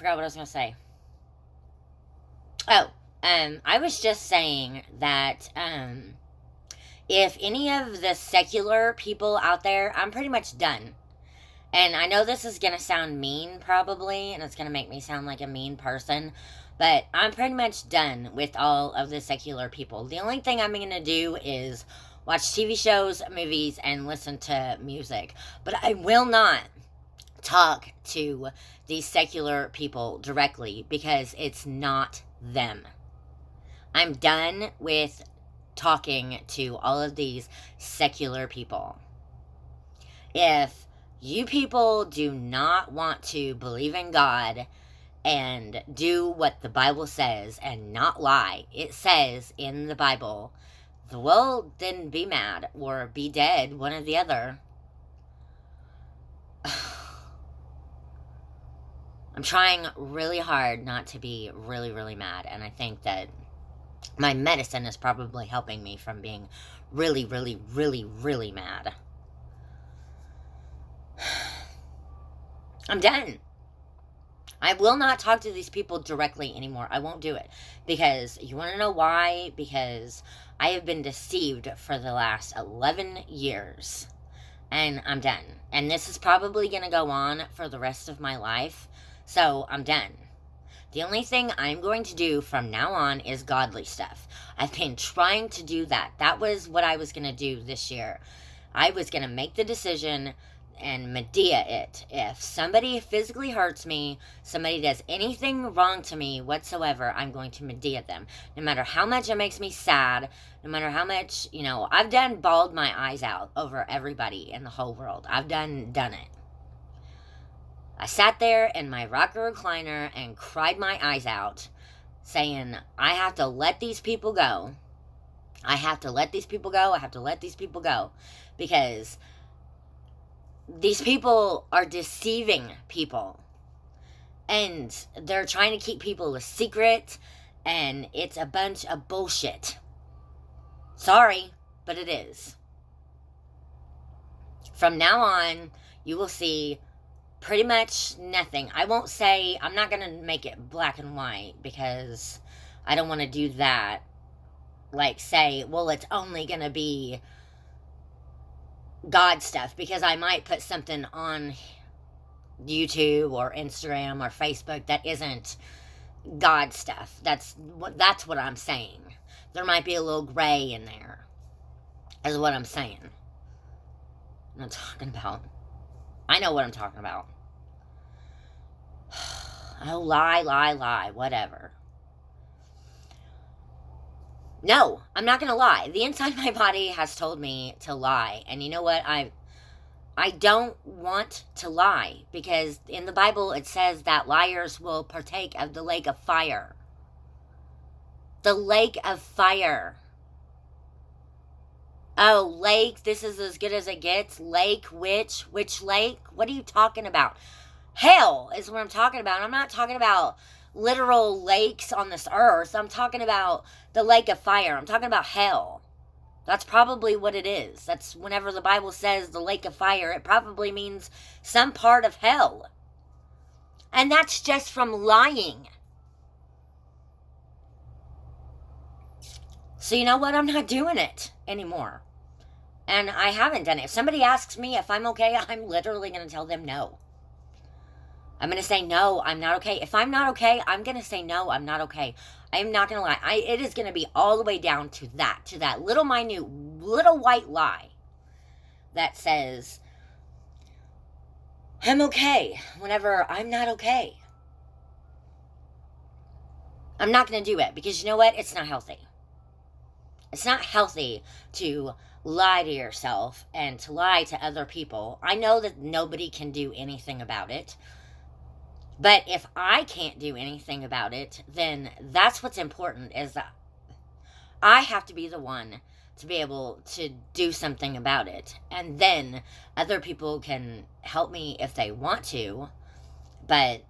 forgot what I was going to say. Oh, I was just saying that, if any of the secular people out there, I'm pretty much done. And I know this is going to sound mean, probably, and it's going to make me sound like a mean person, but I'm pretty much done with all of the secular people. The only thing I'm going to do is watch TV shows, movies, and listen to music. But I will not talk to these secular people directly because it's not them. I'm done with talking to all of these secular people. If you people do not want to believe in God and do what the Bible says and not lie, it says in the Bible, well, then be mad or be dead, one or the other. I'm trying really hard not to be really, really mad, and I think that my medicine is probably helping me from being really, really, really, really mad. I'm done. I will not talk to these people directly anymore. I won't do it. Because, you want to know why? Because I have been deceived for the last 11 years. And I'm done. And this is probably going to go on for the rest of my life. So, I'm done. The only thing I'm going to do from now on is godly stuff. I've been trying to do that. That was what I was going to do this year. I was going to make the decision and Medea it. If somebody physically hurts me, somebody does anything wrong to me whatsoever, I'm going to Medea them. No matter how much it makes me sad, no matter how much, I've done bawled my eyes out over everybody in the whole world. I've done it. I sat there in my rocker recliner and cried my eyes out, saying, I have to let these people go. I have to let these people go. I have to let these people go. Because these people are deceiving people. And they're trying to keep people a secret. And it's a bunch of bullshit. Sorry, but it is. From now on, you will see pretty much nothing. I won't say, I'm not going to make it black and white because I don't want to do that. Like say, well, it's only going to be God stuff, because I might put something on YouTube or Instagram or Facebook that isn't God stuff. That's what I'm saying. There might be a little gray in there, is what I'm saying. I'm talking about. I know what I'm talking about. Oh, lie, whatever. No, I'm not going to lie. The inside of my body has told me to lie. And you know what? I don't want to lie, because in the Bible it says that liars will partake of the lake of fire. The lake of fire. Oh, lake, this is as good as it gets. Lake, which lake? What are you talking about? Hell is what I'm talking about. I'm not talking about literal lakes on this earth. I'm talking about the lake of fire. I'm talking about hell. That's probably what it is. That's whenever the Bible says the lake of fire, it probably means some part of hell. And that's just from lying. So you know what? I'm not doing it anymore. And I haven't done it. If somebody asks me if I'm okay, I'm literally going to tell them no. I'm going to say, no, I'm not okay. If I'm not okay, I'm going to say, no, I'm not okay. I am not going to lie. It is going to be all the way down to that little minute, little white lie that says, I'm okay, whenever I'm not okay. I'm not going to do it, because you know what? It's not healthy. It's not healthy to lie to yourself and to lie to other people. I know that nobody can do anything about it. But if I can't do anything about it, then that's what's important, is that I have to be the one to be able to do something about it. And then other people can help me if they want to. But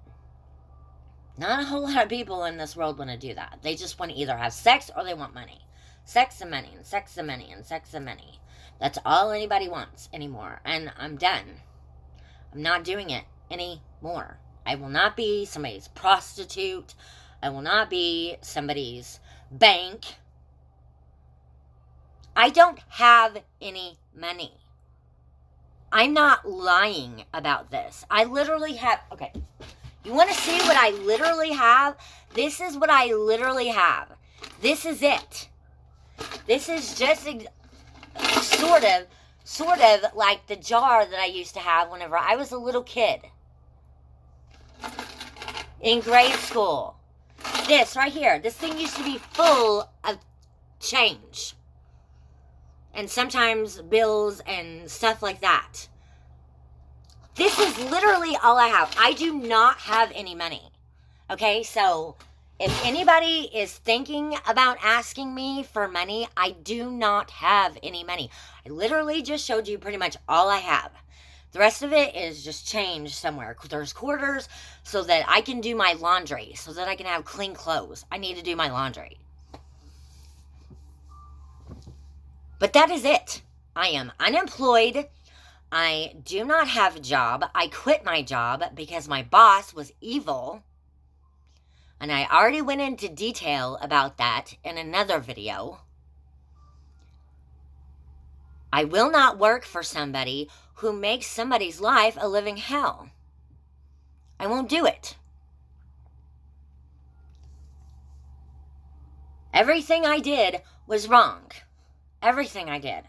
not a whole lot of people in this world want to do that. They just want to either have sex or they want money. Sex and money and sex and money and sex and money. That's all anybody wants anymore. And I'm done. I'm not doing it anymore. I will not be somebody's prostitute. I will not be somebody's bank. I don't have any money. I'm not lying about this. I literally have, okay, you want to see what I literally have? This is what I literally have. This is it. This is just sort of like the jar that I used to have whenever I was a little kid in grade school. This right here, this thing used to be full of change. And sometimes bills and stuff like that. This is literally all I have. I do not have any money. Okay, so if anybody is thinking about asking me for money, I do not have any money. I literally just showed you pretty much all I have. The rest of it is just change somewhere. There's quarters so that I can do my laundry, so that I can have clean clothes. I need to do my laundry. But that is it. I am unemployed. I do not have a job. I quit my job because my boss was evil. And I already went into detail about that in another video. I will not work for somebody who makes somebody's life a living hell. I won't do it. Everything I did was wrong. Everything I did.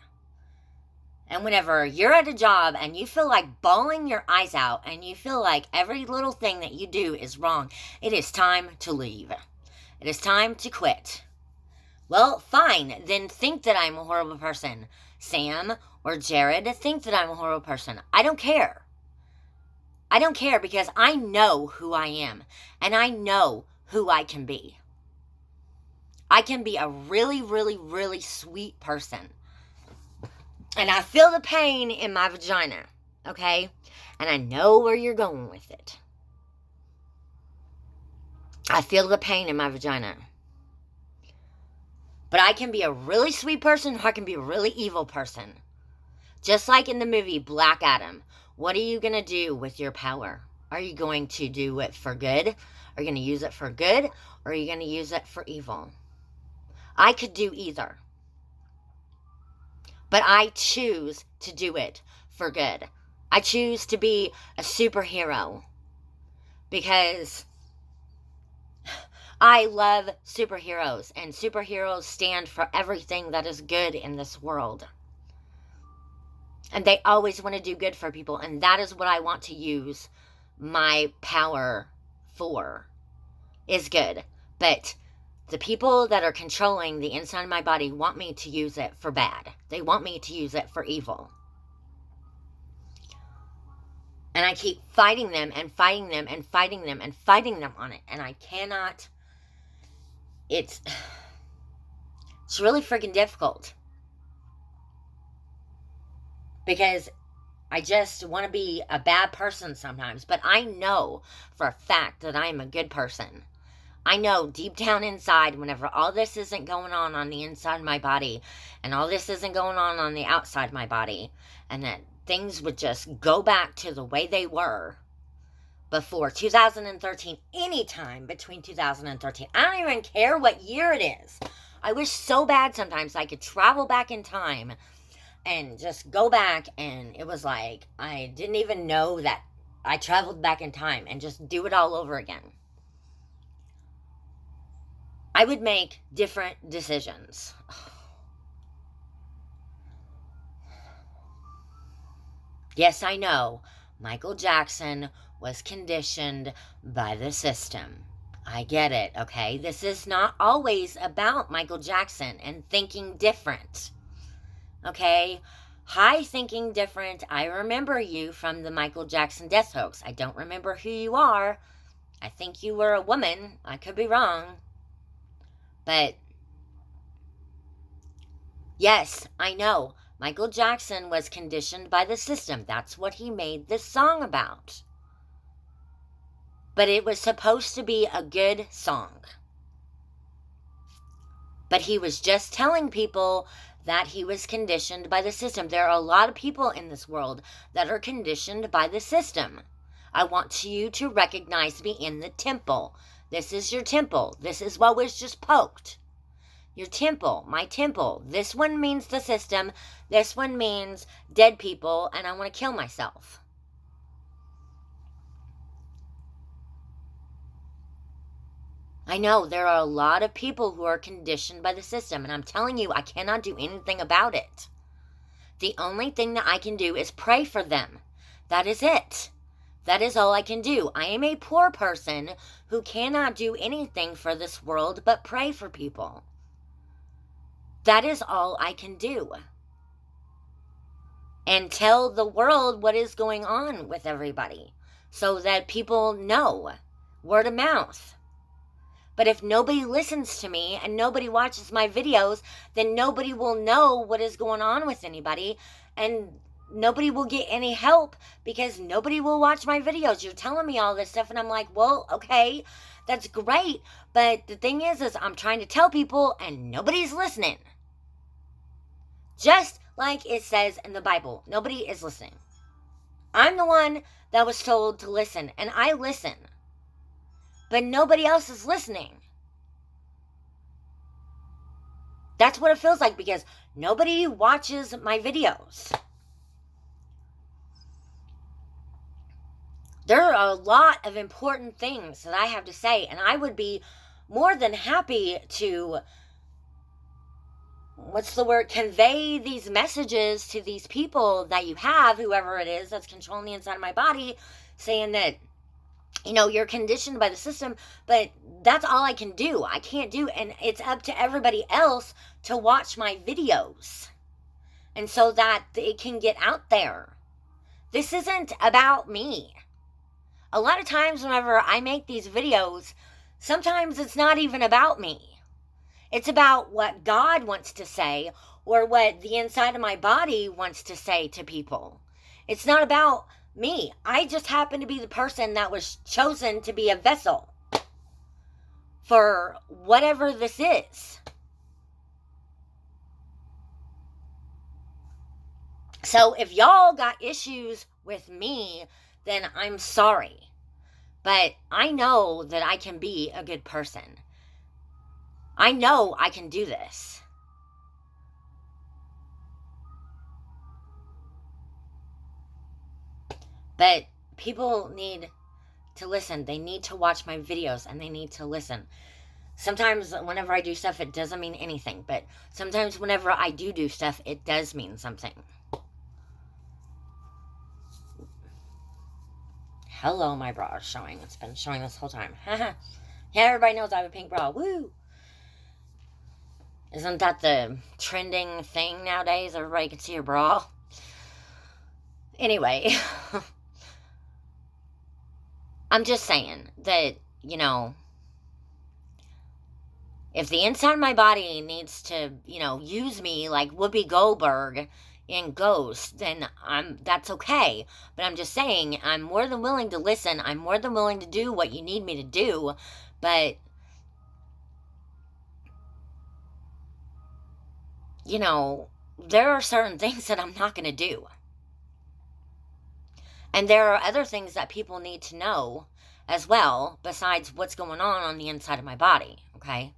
And whenever you're at a job and you feel like bawling your eyes out and you feel like every little thing that you do is wrong, it is time to leave. It is time to quit. Well, fine. Then think that I'm a horrible person. Sam or Jared, think that I'm a horrible person. I don't care. I don't care because I know who I am. And I know who I can be. I can be a really, really, really sweet person. And I feel the pain in my vagina, okay? And I know where you're going with it. I feel the pain in my vagina. But I can be a really sweet person or I can be a really evil person. Just like in the movie Black Adam. What are you going to do with your power? Are you going to do it for good? Are you going to use it for good? Or are you going to use it for evil? I could do either. But I choose to do it for good. I choose to be a superhero. Because I love superheroes. And superheroes stand for everything that is good in this world. And they always want to do good for people. And that is what I want to use my power for. Is good. But the people that are controlling the inside of my body want me to use it for bad. They want me to use it for evil. And I keep fighting them and fighting them and fighting them and fighting them on it. And I cannot. It's really freaking difficult. Because I just want to be a bad person sometimes. But I know for a fact that I am a good person. I know deep down inside, whenever all this isn't going on the inside of my body, and all this isn't going on the outside of my body, and that things would just go back to the way they were before 2013, anytime between 2013. I don't even care what year it is. I wish so bad sometimes I could travel back in time and just go back, and it was like I didn't even know that I traveled back in time, and just do it all over again. I would make different decisions. Yes, I know. Michael Jackson was conditioned by the system. I get it, okay? This is not always about Michael Jackson and thinking different. Okay? Hi, thinking different. I remember you from the Michael Jackson death hoax. I don't remember who you are. I think you were a woman. I could be wrong. But, yes, I know. Michael Jackson was conditioned by the system. That's what he made this song about. But it was supposed to be a good song. But he was just telling people that he was conditioned by the system. There are a lot of people in this world that are conditioned by the system. I want you to recognize me in the temple. This is your temple. This is what was just poked. Your temple, my temple. This one means the system. This one means dead people, and I want to kill myself. I know there are a lot of people who are conditioned by the system, and I'm telling you, I cannot do anything about it. The only thing that I can do is pray for them. That is it. That is all I can do. I am a poor person who cannot do anything for this world but pray for people. That is all I can do. And tell the world what is going on with everybody so that people know. Word of mouth. But if nobody listens to me and nobody watches my videos, then nobody will know what is going on with anybody, and nobody will get any help because nobody will watch my videos. You're telling me all this stuff, and I'm like, well, okay, that's great. But the thing is I'm trying to tell people and nobody's listening. Just like it says in the Bible, nobody is listening. I'm the one that was told to listen, and I listen. But nobody else is listening. That's what it feels like because nobody watches my videos. There are a lot of important things that I have to say, and I would be more than happy to, convey these messages to these people that you have, whoever it is that's controlling the inside of my body, saying that, you're conditioned by the system, but that's all I can do. I can't do, and it's up to everybody else to watch my videos. And so that it can get out there. This isn't about me. A lot of times whenever I make these videos, sometimes it's not even about me. It's about what God wants to say or what the inside of my body wants to say to people. It's not about me. I just happen to be the person that was chosen to be a vessel for whatever this is. So if y'all got issues with me, then I'm sorry. But I know that I can be a good person. I know I can do this. But people need to listen. They need to watch my videos and they need to listen. Sometimes whenever I do stuff, it doesn't mean anything. But sometimes whenever I do stuff, it does mean something. Hello, my bra is showing. It's been showing this whole time. Yeah, everybody knows I have a pink bra. Woo! Isn't that the trending thing nowadays? Everybody can see your bra. Anyway. I'm just saying that, if the inside of my body needs to, use me like Whoopi Goldberg in Ghost, then that's okay. But I'm just saying, I'm more than willing to listen. I'm more than willing to do what you need me to do. But, there are certain things that I'm not going to do. And there are other things that people need to know as well, besides what's going on the inside of my body, okay?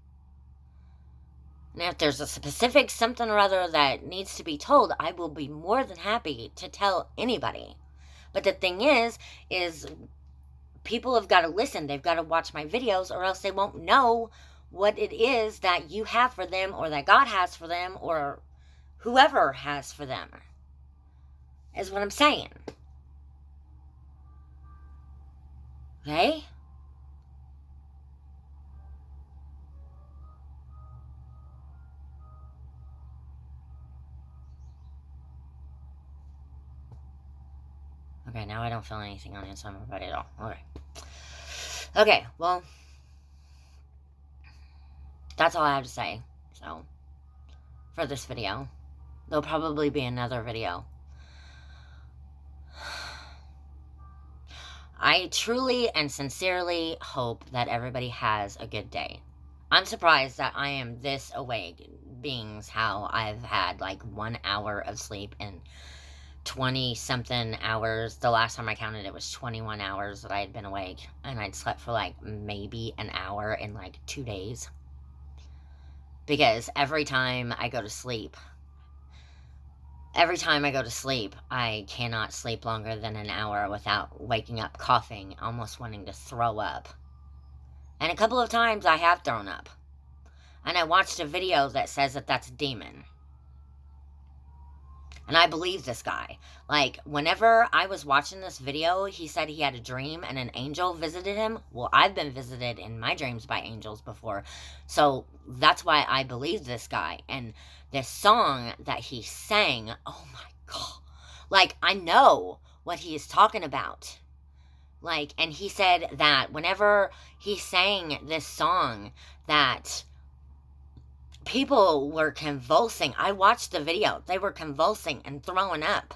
And if there's a specific something or other that needs to be told, I will be more than happy to tell anybody. But the thing is people have got to listen. They've got to watch my videos, or else they won't know what it is that you have for them, or that God has for them, or whoever has for them, is what I'm saying. Okay? Okay, now I don't feel anything on the inside of my body at all. Okay, well, that's all I have to say. So, for this video, there'll probably be another video. I truly and sincerely hope that everybody has a good day. I'm surprised that I am this awake, being how I've had like 1 hour of sleep and 20 something hours. The last time I counted, it was 21 hours that I had been awake, and I'd slept for like maybe an hour in like 2 days. Because every time I go to sleep, I cannot sleep longer than an hour without waking up coughing, almost wanting to throw up. And a couple of times I have thrown up. And I watched a video that says that that's a demon. And I believe this guy. Like, whenever I was watching this video, he said he had a dream and an angel visited him. Well, I've been visited in my dreams by angels before. So that's why I believe this guy. And this song that he sang, oh my God. Like, I know what he is talking about. Like, and he said that whenever he sang this song, that people were convulsing. I watched the video. They were convulsing and throwing up.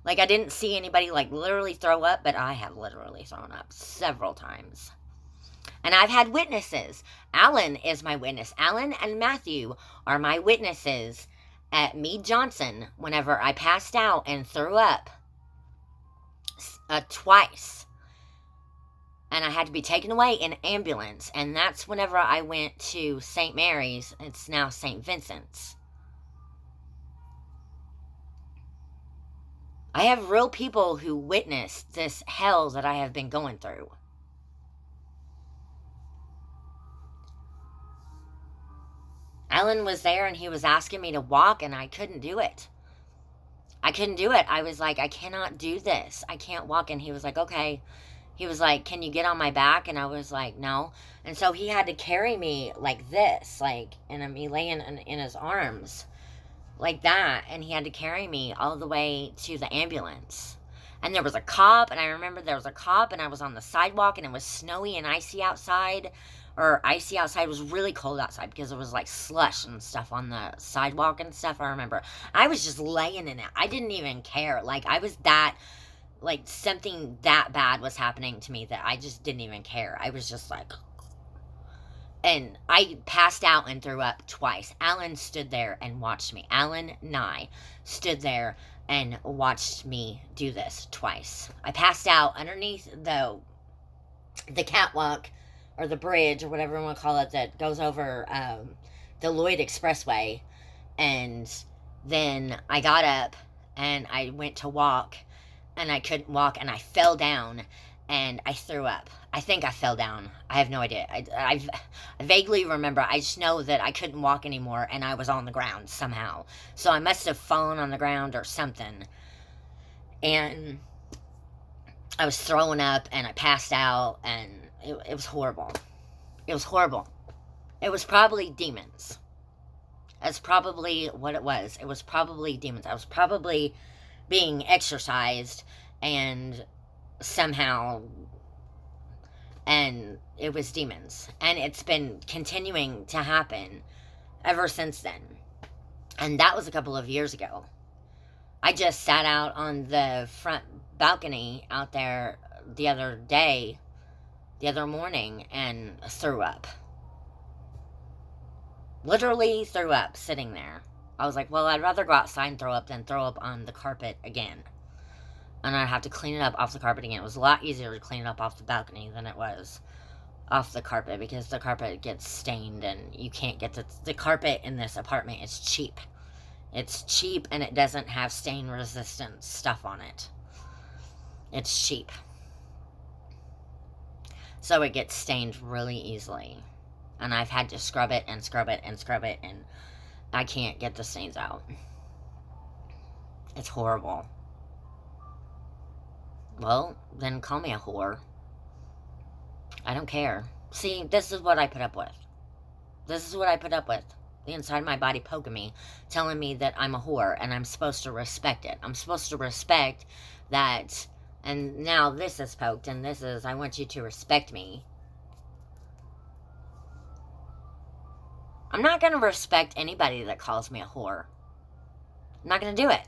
Like, I didn't see anybody, like, literally throw up, but I have literally thrown up several times. And I've had witnesses. Alan is my witness. Alan and Matthew are my witnesses at Mead Johnson whenever I passed out and threw up twice. And I had to be taken away in an ambulance. And that's whenever I went to St. Mary's. It's now St. Vincent's. I have real people who witnessed this hell that I have been going through. Alan was there and he was asking me to walk and I couldn't do it. I was like, I cannot do this. I can't walk. And he was like, okay. He was like, can you get on my back? And I was like, no. And so he had to carry me like this, like, and me laying in his arms like that. And he had to carry me all the way to the ambulance. And there was a cop, and I remember there was a cop, and I was on the sidewalk, and it was snowy and icy outside. Or icy outside. It was really cold outside because it was like slush and stuff on the sidewalk and stuff. I remember I was just laying in it. I didn't even care. Like, I was that... like, something that bad was happening to me that I just didn't even care. I was just like... And I passed out and threw up twice. Alan stood there and watched me. Alan Nye stood there and watched me do this twice. I passed out underneath the catwalk, or the bridge, or whatever you want to call it, that goes over the Lloyd Expressway. And then I got up and I went to walk, and I couldn't walk, and I fell down, and I threw up. I think I fell down. I have no idea. I vaguely remember. I just know that I couldn't walk anymore, and I was on the ground somehow. So I must have fallen on the ground or something. And I was throwing up, and I passed out, and it was horrible. It was horrible. It was probably demons. That's probably what it was. It was probably demons. I was probably being exorcised, and somehow, and it was demons. And it's been continuing to happen ever since then. And that was a couple of years ago. I just sat out on the front balcony out there the other morning, and threw up. Literally threw up sitting there. I was like, well, I'd rather go outside and throw up than throw up on the carpet again. And I'd have to clean it up off the carpet again. It was a lot easier to clean it up off the balcony than it was off the carpet, because the carpet gets stained, and you can't get the carpet in this apartment is cheap. It's cheap, and it doesn't have stain resistant stuff on it. It's cheap. So it gets stained really easily. And I've had to scrub it and scrub it and scrub it, and I can't get the stains out. It's horrible. Well, then call me a whore. I don't care. See, this is what I put up with. This is what I put up with. The inside of my body poking me, telling me that I'm a whore, and I'm supposed to respect it. I'm supposed to respect that, and now this is poked, and this is, I want you to respect me. I'm not going to respect anybody that calls me a whore. I'm not going to do it.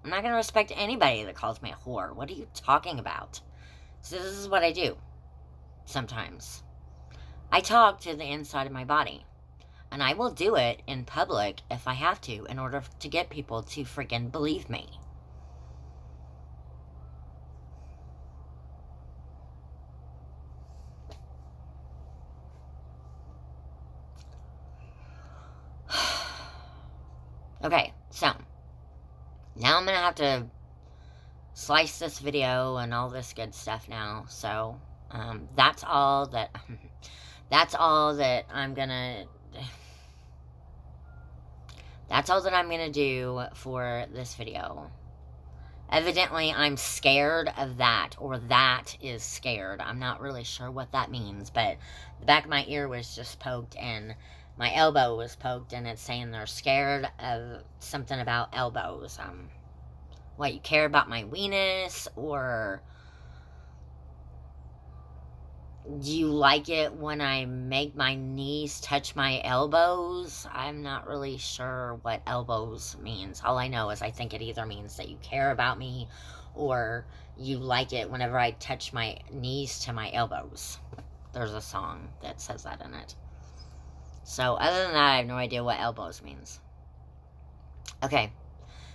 I'm not going to respect anybody that calls me a whore. What are you talking about? So this is what I do. Sometimes. I talk to the inside of my body. And I will do it in public if I have to, in order to get people to freaking believe me. I'm gonna have to slice this video and all this good stuff now. So, that's all that I'm gonna do for this video. Evidently, I'm scared of that, or that is scared. I'm not really sure what that means, but the back of my ear was just poked, and my elbow was poked, and it's saying they're scared of something about elbows. What, you care about my weenus, or do you like it when I make my knees touch my elbows? I'm not really sure what elbows means. All I know is I think it either means that you care about me, or you like it whenever I touch my knees to my elbows. There's a song that says that in it. So other than that, I have no idea what elbows means. Okay.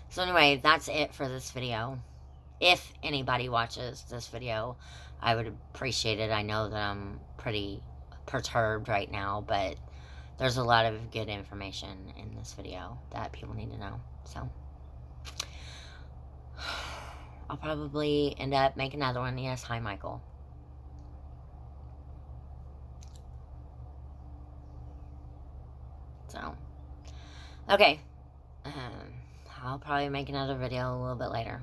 So anyway, that's it for this video. If anybody watches this video, I would appreciate it. I know that I'm pretty perturbed right now, but there's a lot of good information in this video that people need to know. So I'll probably end up making another one. Yes, hi, Michael. So, okay. I'll probably make another video a little bit later.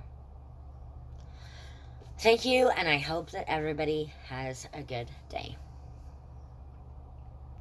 Thank you, and I hope that everybody has a good day.